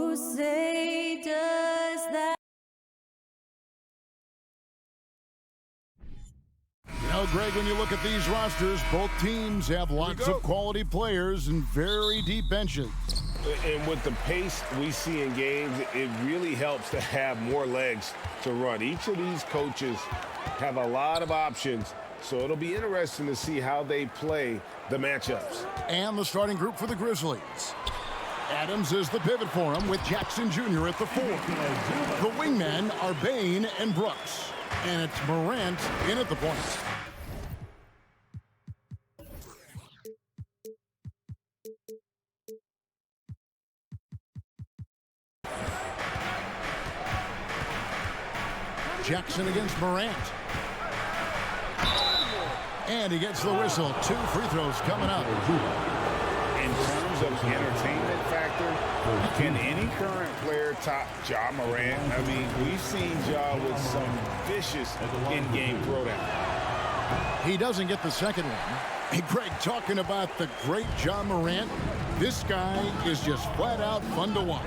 Who say does that? You know, Greg, when you look at these rosters, both teams have lots of quality players and very deep benches. And with the pace we see in games, it really helps to have more legs to run. Each of these coaches have a lot of options, so it'll be interesting to see how they play the matchups. And the starting group for the Grizzlies. Adams is the pivot for him with Jackson Jr. at the 4. The wingmen are Bain and Brooks. And it's Morant in at the point. Jackson against Morant. And he gets the whistle. 2 free throws coming up. In terms of entertainment factor, can any current player top Ja Morant? I mean, we've seen Ja with some vicious in-game throwdown. He doesn't get the second one. Hey, Greg, talking about the great Ja Morant, this guy is just flat out fun to watch.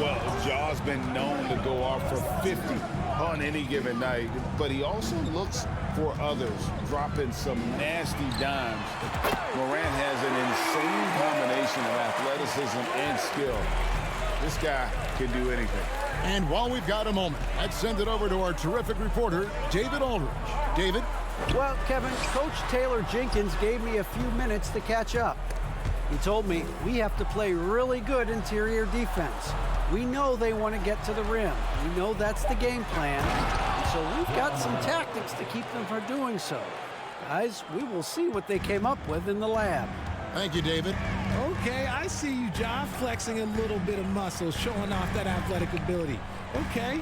Well, Ja's been known to go off for 50 on any given night, but he also looks for others, dropping some nasty dimes. Morant has an insane combination of athleticism and skill. This guy can do anything. And while we've got a moment, let's send it over to our terrific reporter, David Aldridge. David? Well, Kevin, Coach Taylor Jenkins gave me a few minutes to catch up. He told me we have to play really good interior defense. We know they want to get to the rim. We know that's the game plan. And so we've got some tactics to keep them from doing so. Guys, we will see what they came up with in the lab. Thank you, David. Okay, I see you, John, flexing a little bit of muscle, showing off that athletic ability. Okay.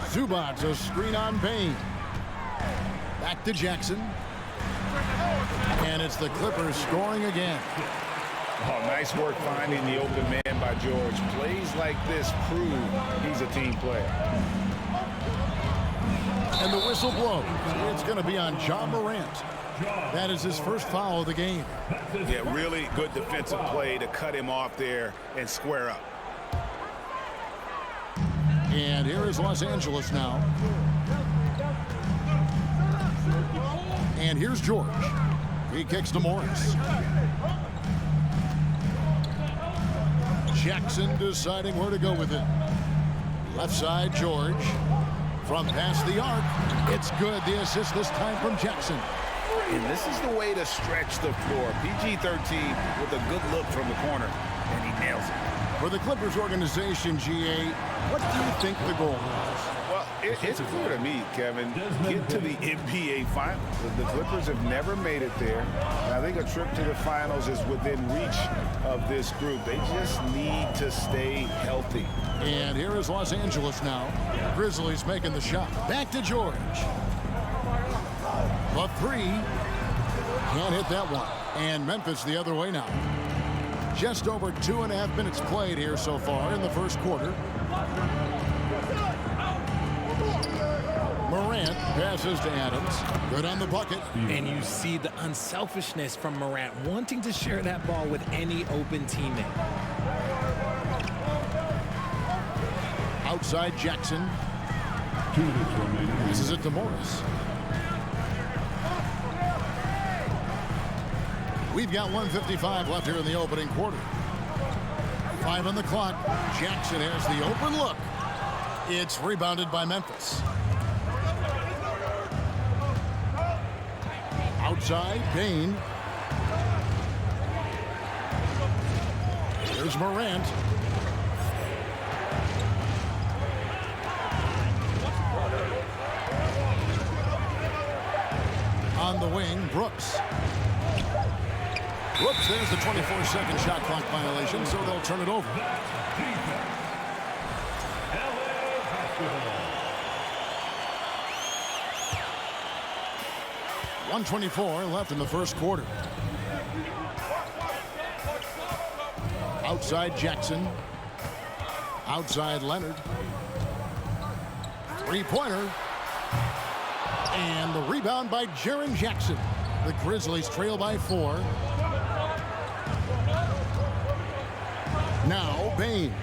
Zubac's a screen on Bain. Back to Jackson. And it's the Clippers scoring again. Oh, nice work finding the open man by George. Plays like this prove he's a team player. And the whistle blows. It's going to be on Ja Morant. That is his first foul of the game. Yeah, really good defensive play to cut him off there and square up. And here is Los Angeles now. And here's George. He kicks to Morris. Jackson deciding where to go with it. Left side, George. From past the arc. It's good. The assist this time from Jackson. And this is the way to stretch the floor. PG-13 with a good look from the corner, and he nails it. For the Clippers organization, GA, what do you think the goal is? Well, it's clear to me, Kevin. Get to the NBA Finals. The Clippers have never made it there. And I think a trip to the Finals is within reach of this group. They just need to stay healthy. And here is Los Angeles now. Grizzlies making the shot. Back to George. The 3. Can't hit that one. And Memphis the other way now. Just over 2.5 minutes played here so far in the first quarter. Morant passes to Adams. Good on the bucket. And you see the unselfishness from Morant, wanting to share that ball with any open teammate. Outside Jackson. This is it to Morris. We've got 1:55 left here in the opening quarter. 5 on the clock. Jackson has the open look. It's rebounded by Memphis. Outside, Bain. Here's Morant. On the wing, Brooks. Whoops, there's the 24-second shot clock violation, so they'll turn it over. 1:24 left in the first quarter. Outside Jackson. Outside Leonard. Three-pointer. And the rebound by Jaren Jackson. The Grizzlies trail by 4. Now Bain.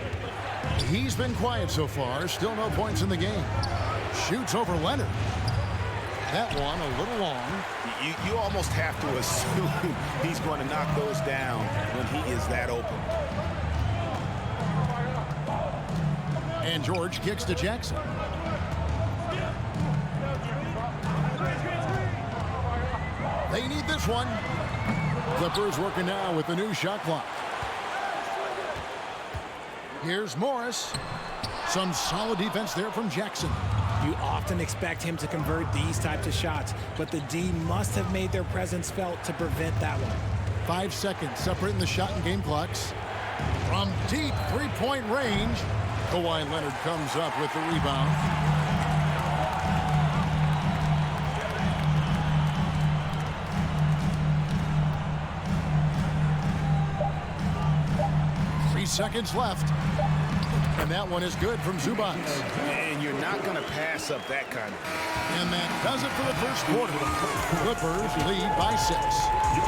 He's been quiet so far. Still no points in the game. Shoots over Leonard. That one a little long. You almost have to assume he's going to knock those down when he is that open. And George kicks to Jackson. They need this one. Clippers working now with the new shot clock. Here's Morris. Some solid defense there from Jackson. You often expect him to convert these types of shots, but the D must have made their presence felt to prevent that one. 5 seconds separating the shot and game clocks. From deep three-point range, Kawhi Leonard comes up with the rebound. Seconds left, and that one is good from Zubac. And you're not going to pass up that kind of. And that does it for the first quarter. Clippers lead by 6.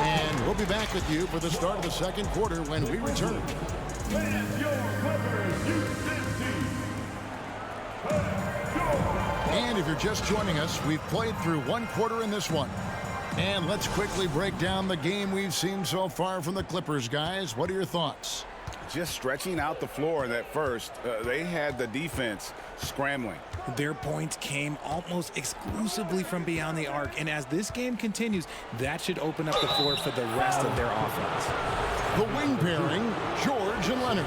And we'll be back with you for the start of the second quarter when we return. And if you're just joining us, we've played through one quarter in this one. And let's quickly break down the game we've seen so far from the Clippers, guys. What are your thoughts? Just stretching out the floor in that first. They had the defense scrambling. Their points came almost exclusively from beyond the arc, and as this game continues, that should open up the floor for the rest of their offense. The wing pairing, George and Leonard.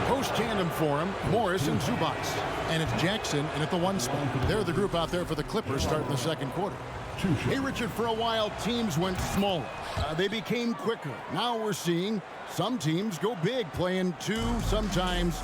Post tandem for him, Morris and Zubac. And it's Jackson in at the 1 spot. They're the group out there for the Clippers starting the second quarter. Hey, Richard, for a while, teams went smaller. They became quicker. Now we're seeing some teams go big, playing 2, sometimes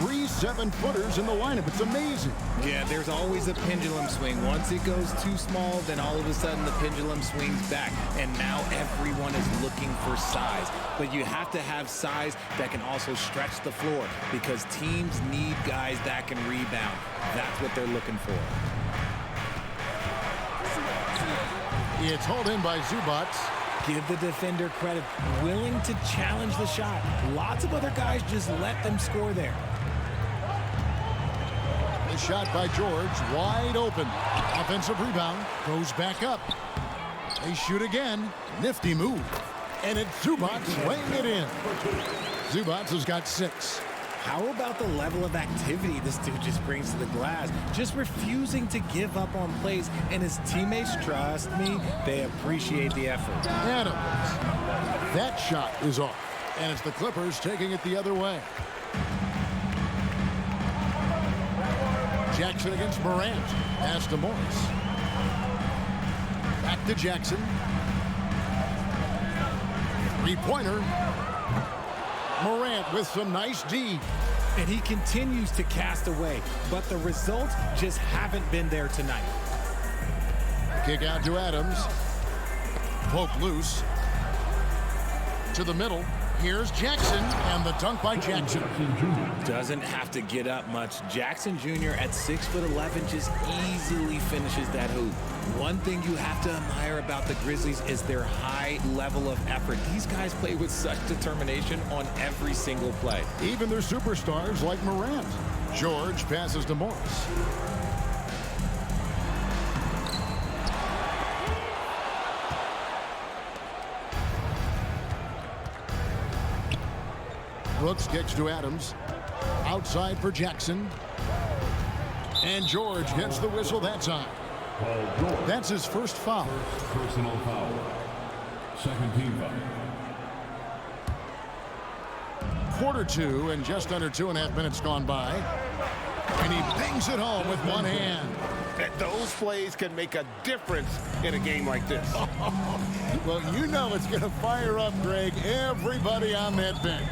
3 7-footers in the lineup. It's amazing. Yeah, there's always a pendulum swing. Once it goes too small, then all of a sudden the pendulum swings back. And now everyone is looking for size. But you have to have size that can also stretch the floor because teams need guys that can rebound. That's what they're looking for. It's hauled in by Zubac. Give the defender credit, willing to challenge the shot. Lots of other guys just let them score there. The shot by George, wide open. Offensive rebound, goes back up. They shoot again. Nifty move. And it's Zubac laying it in. Zubac has got 6. How about the level of activity this dude just brings to the glass? Just refusing to give up on plays, and his teammates, trust me, they appreciate the effort. Adams. That shot is off, and it's the Clippers taking it the other way. Jackson against Morant. Pass to Morris. Back to Jackson. Three-pointer. Morant with some nice D. And he continues to cast away, but the results just haven't been there tonight. Kick out to Adams. Poke loose. To the middle. Here's Jackson, and the dunk by Jackson. Doesn't have to get up much. Jackson Jr. at 6'11" just easily finishes that hoop. One thing you have to admire about the Grizzlies is their high level of effort. These guys play with such determination on every single play. Even their superstars like Morant. George passes to Morris. Brooks kicks to Adams. Outside for Jackson. And George gets the whistle that time. That's his first foul. Personal foul. Second team foul. Quarter 2 and just under 2.5 minutes gone by. And he bangs it home with one hand. Those plays can make a difference in a game like this. Well, you know it's going to fire up, Greg, everybody on that bench.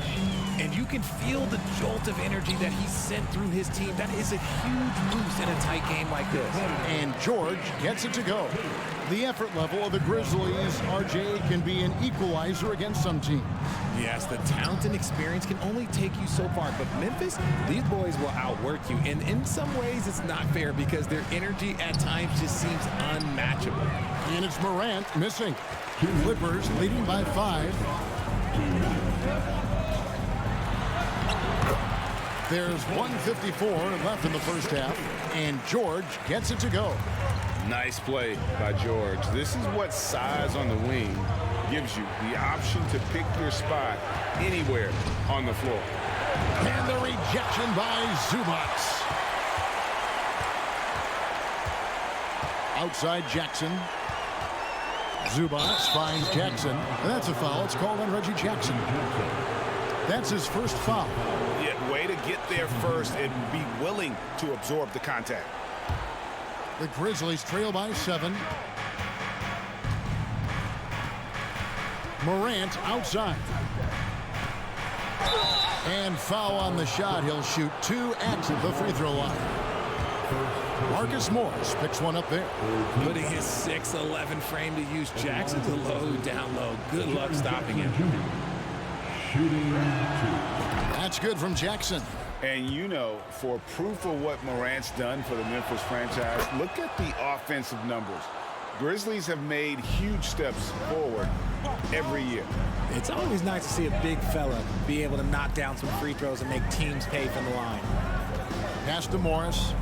And you can feel the jolt of energy that he sent through his team. That is a huge boost in a tight game like this. And George gets it to go. The effort level of the Grizzlies, RJ, can be an equalizer against some teams. Yes, the talent and experience can only take you so far. But Memphis, these boys will outwork you. And in some ways, it's not fair because their energy at times just seems unmatchable. And it's Morant missing. Clippers leading by 5. There's 1:54 left in the first half, and George gets it to go. Nice play by George. This is what size on the wing gives you, the option to pick your spot anywhere on the floor. And the rejection by Zubats. Outside Jackson. Zubats finds Jackson. And that's a foul. It's called on Reggie Jackson. That's his first foul. Yeah, way to get there first and be willing to absorb the contact. The Grizzlies trail by 7. Morant outside. And foul on the shot. He'll shoot 2 at the free throw line. Marcus Morris picks one up there. Putting his 6'11" frame to use. Jackson's a low, down low. Good luck stopping him. Shooting 2. That's good from Jackson. And you know, for proof of what Morant's done for the Memphis franchise, look at the offensive numbers. Grizzlies have made huge steps forward every year. It's always nice to see a big fella be able to knock down some free throws and make teams pay from the line. Pass to Morris.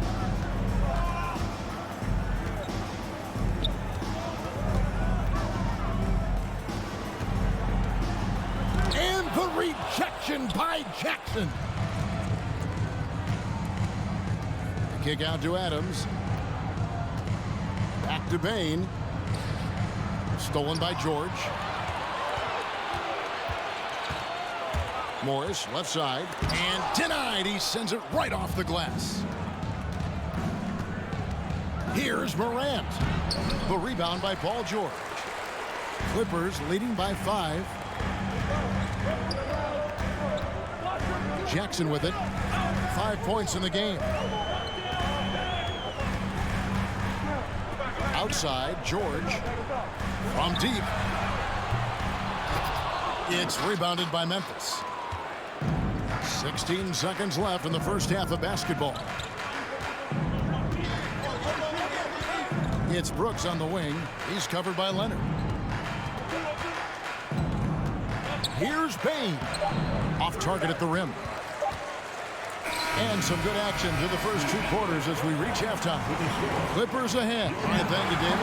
And the rejection by Jackson. Kick out to Adams. Back to Bain. Stolen by George. Morris, left side. And denied. He sends it right off the glass. Here's Morant. The rebound by Paul George. Clippers leading by 5. Jackson with it. 5 points in the game. Outside, George from deep. It's rebounded by Memphis. 16 seconds left in the first half of basketball. It's Brooks on the wing. He's covered by Leonard. Here's Bain. Off target at the rim. And some good action through the first 2 quarters as we reach halftime. Clippers ahead. And thank you, David.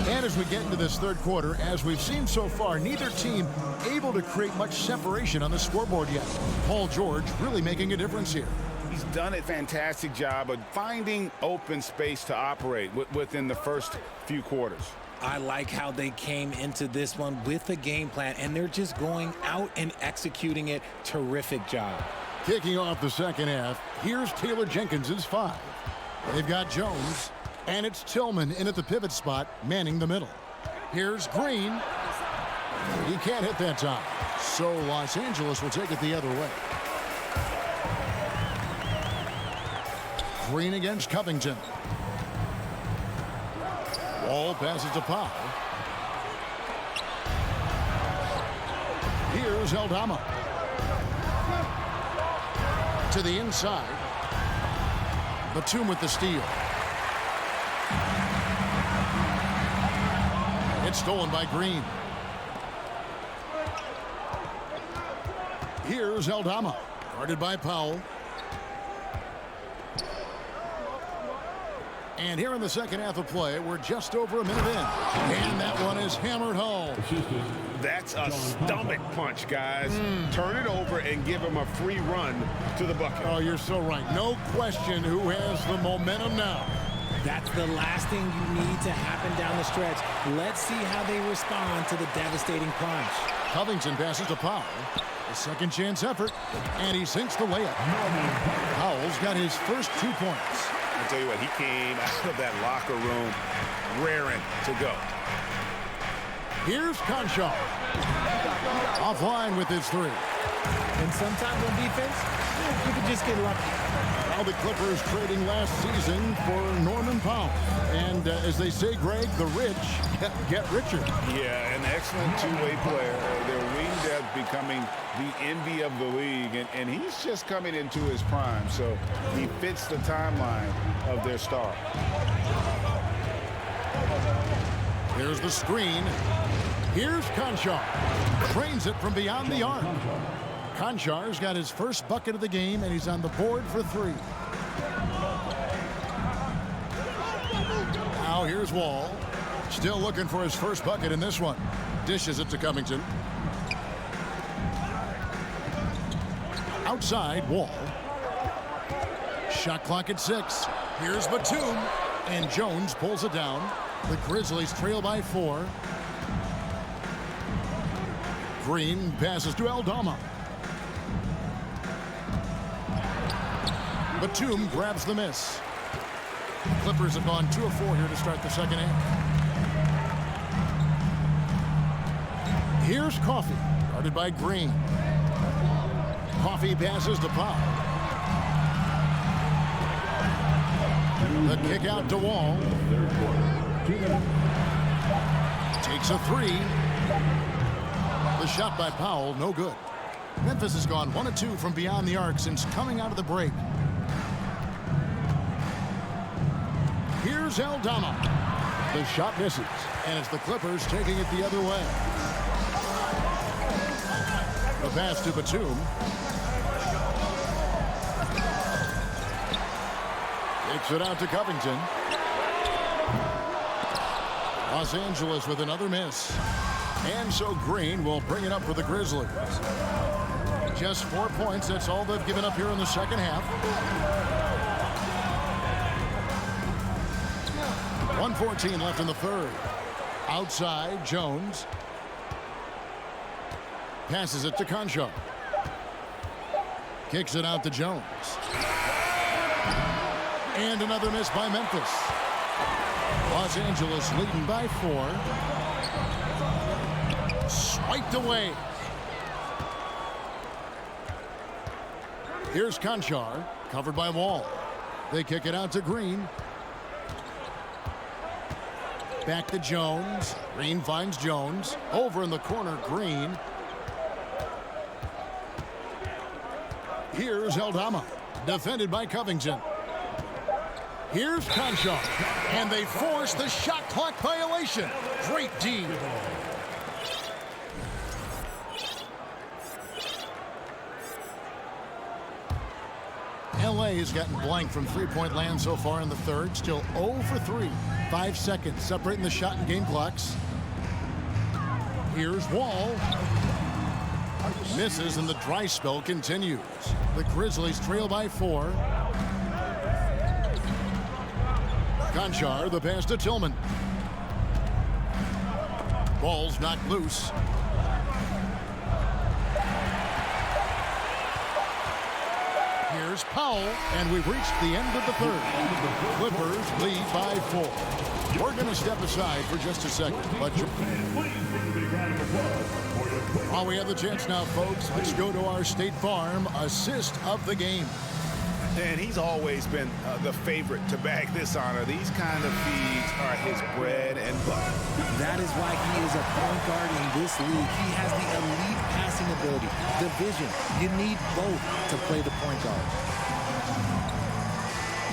And as we get into this third quarter, as we've seen so far, neither team able to create much separation on the scoreboard yet. Paul George really making a difference here. He's done a fantastic job of finding open space to operate within the first few quarters. I like how they came into this one with a game plan, and they're just going out and executing it. Terrific job. Kicking off the second half, here's Taylor Jenkins' 5. They've got Jones, and it's Tillman in at the pivot spot, manning the middle. Here's Green. He can't hit that time, so Los Angeles will take it the other way. Green against Covington. Wall passes to Powell. Here's Aldama. To the inside. Batum with the steal. It's stolen by Green. Here's Aldama. Guarded by Powell. And here in the second half of play, we're just over a minute in. And that one is hammered home. That's a stomach punch, guys. Turn it over and give him a free run to the bucket. Oh, you're so right. No question who has the momentum now. That's the last thing you need to happen down the stretch. Let's see how they respond to the devastating punch. Covington passes to Powell. A second chance effort, and he sinks the layup. Powell's got his first 2 points. I'll tell you what, he came out of that locker room raring to go. Here's Conchal. Offline with his 3. And sometimes on defense, you can just get lucky. Now the Clippers trading last season for Norman Powell. And as they say, Greg, the rich get richer. Yeah, an excellent two-way player. Their wing depth becoming the envy of the league, and he's just coming into his prime, so he fits the timeline of their star. Here's the screen. Here's Conchar. Trains it from beyond the arc. Conchar's got his first bucket of the game, and he's on the board for 3. Now here's Wall. Still looking for his first bucket in this one. Dishes it to Covington. Outside, Wall. Shot clock at 6. Here's Batum. And Jones pulls it down. The Grizzlies trail by 4. Green passes to Aldama. Batum grabs the miss. The Clippers have gone 2 of 4 here to start the second half. Here's Coffey, guarded by Green. Coffey passes to Powell. The kick out to Wall. Takes a 3. The shot by Powell, no good. Memphis has gone 1 of 2 from beyond the arc since coming out of the break. Here's Aldama. The shot misses, and it's the Clippers taking it the other way. The pass to Batum. Takes it out to Covington. Los Angeles with another miss. And so Green will bring it up for the Grizzlies. Just 4 points. That's all they've given up here in the second half. 1:14 left in the third. Outside, Jones. Passes it to Conchar. Kicks it out to Jones. And another miss by Memphis. Los Angeles leading by 4. Swiped away. Here's Conchar, covered by Wall. They kick it out to Green. Back to Jones. Green finds Jones. Over in the corner, Green. Here's Aldama, defended by Covington. Here's Conchar, and they force the shot clock violation. Great D. LA has gotten blank from three-point land so far in the third. Still 0 for 3. 5 seconds separating the shot and game clocks. Here's Wall. Misses, and the dry spell continues. The Grizzlies trail by 4. Conchar, the pass to Tillman. Ball's knocked loose. Here's Powell, and we've reached the end of the third. Clippers lead by 4. We're going to step aside for just a second, but while we have the chance now, folks, let's go to our State Farm assist of the game. And he's always been the favorite to bag this honor. These kind of feeds are his bread and butter. That is why he is a point guard in this league. He has the elite passing ability, the vision. You need both to play the point guard.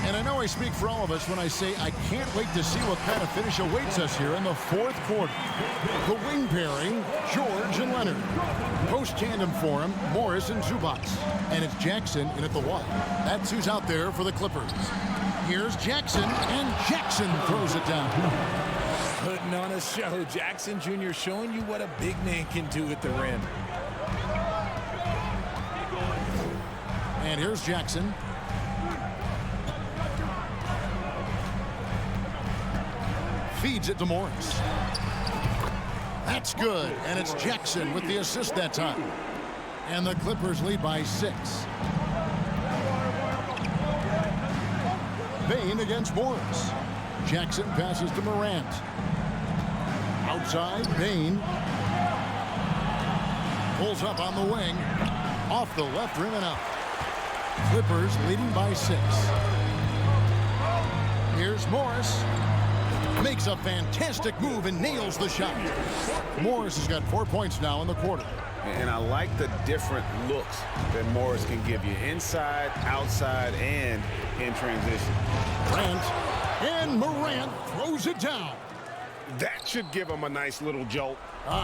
And I know I speak for all of us when I say I can't wait to see what kind of finish awaits us here in the fourth quarter. The wing pairing, George and Leonard. Post tandem for him, Morris and Zubac. And it's Jackson in at the one. That's who's out there for the Clippers. Here's Jackson, and Jackson throws it down. Putting on a show. Jackson Jr. showing you what a big man can do at the rim. And here's Jackson. Feeds it to Morris. That's good, and it's Jackson with the assist that time. And the Clippers lead by 6. Bain against Morris. Jackson passes to Morant. Outside, Bain. Pulls up on the wing. Off the left rim and out. Clippers leading by 6. Here's Morris. Makes a fantastic move and nails the shot. Morris has got 4 points now in the quarter. And I like the different looks that Morris can give you. Inside, outside, and in transition. Morant throws it down. That should give him a nice little jolt.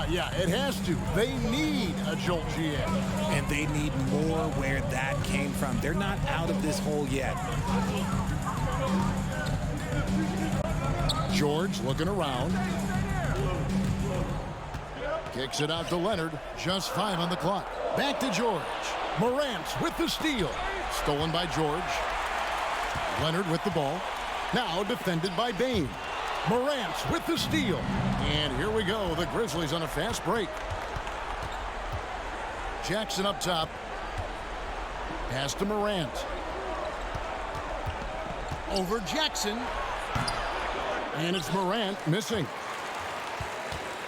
Yeah, it has to. They need a jolt, GM. And they need more where that came from. They're not out of this hole yet. George looking around. Kicks it out to Leonard. Just 5 on the clock. Back to George. Morant with the steal. Stolen by George. Leonard with the ball. Now defended by Bane. Morant with the steal. And here we go. The Grizzlies on a fast break. Jackson up top. Pass to Morant. Over Jackson. And it's Morant missing.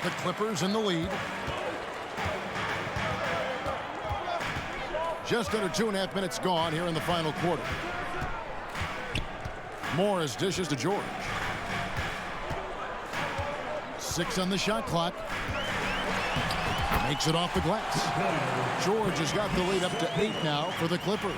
The Clippers in the lead. Just under 2.5 minutes gone here in the final quarter. Morris dishes to George. 6 on the shot clock. Makes it off the glass. George has got the lead up to 8 now for the Clippers.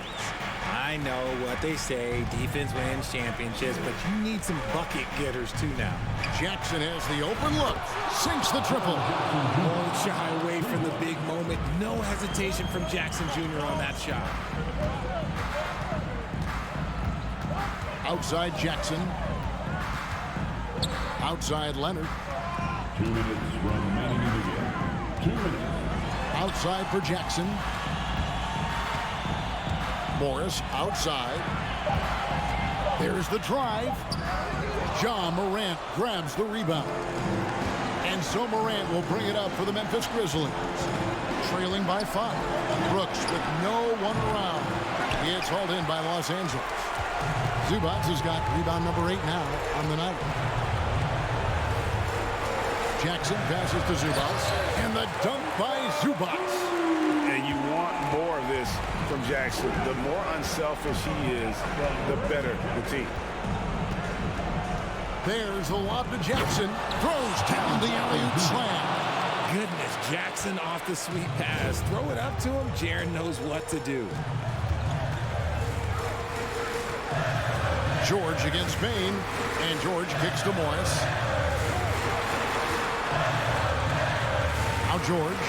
I know what they say, defense wins championships, but you need some bucket getters too now. Jackson has the open look. Sinks the triple. Won't shy away from the big moment. No hesitation from Jackson Jr. on that shot. Outside Jackson. Outside Leonard. 2 minutes remaining in the game. 2 minutes. Outside for Jackson. Morris outside. There's the drive. Ja Morant grabs the rebound. And so Morant will bring it up for the Memphis Grizzlies. Trailing by 5. Brooks with no one around. It's hauled in by Los Angeles. Zubac has got rebound number 8 now on the night. Jackson passes to Zubac. And the dunk by Zubac. And you want more of this from Jackson. The more unselfish he is, the better the team. There's the lob to Jackson. Throws down the alley-oop slam. Goodness, Jackson off the sweet pass. Throw it up to him. Jaren knows what to do. George against Bane. And George kicks to Morris. Now George.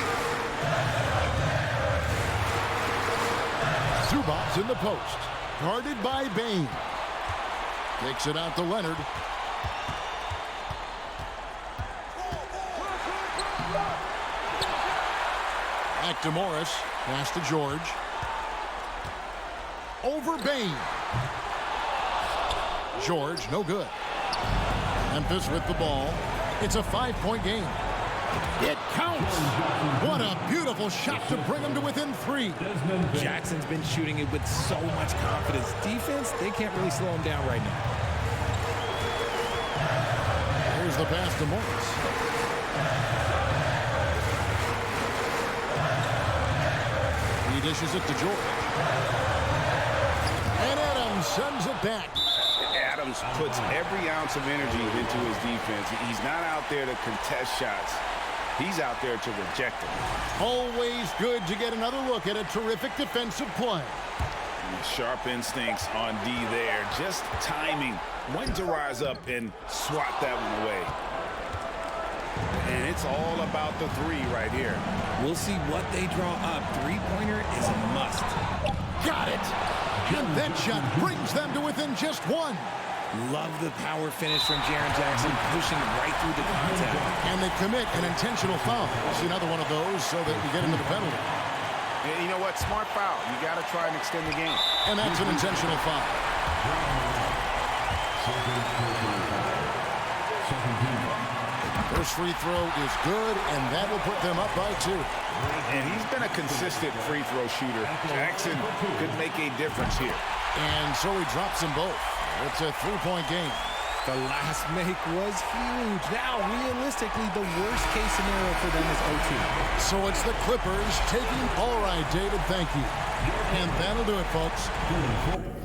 Zubac in the post. Guarded by Bane. Takes it out to Leonard. Back to Morris. Pass to George. Over Bane. George, no good. Memphis with the ball. It's a 5-point game. It counts. What a beautiful shot to bring them to within 3. Jackson's been shooting it with so much confidence. Defense, they can't really slow him down right now. Here's the pass to Morris. He dishes it to George. And Adams sends it back. Adams puts every ounce of energy into his defense. He's not out there to contest shots. He's out there to reject them. Always good to get another look at a terrific defensive play. Sharp instincts on D there. Just timing when to rise up and swat that one away. And it's all about the 3 right here. We'll see what they draw up. Three-pointer is a must. Got it. And that shot brings them to within just 1. Love the power finish from Jaren Jackson, pushing right through the contact. And they commit an intentional foul. We'll see another one of those so that we get into the penalty. And you know what? Smart foul. You got to try and extend the game. And that's an intentional foul. First free throw is good, and that will put them up by 2. And he's been a consistent free throw shooter. Jackson could make a difference here. And so he drops them both. It's a 3-point game. The last make was huge. Now, realistically, the worst case scenario for them is OT. So it's the Clippers taking. All right, David, thank you. And that'll do it, folks.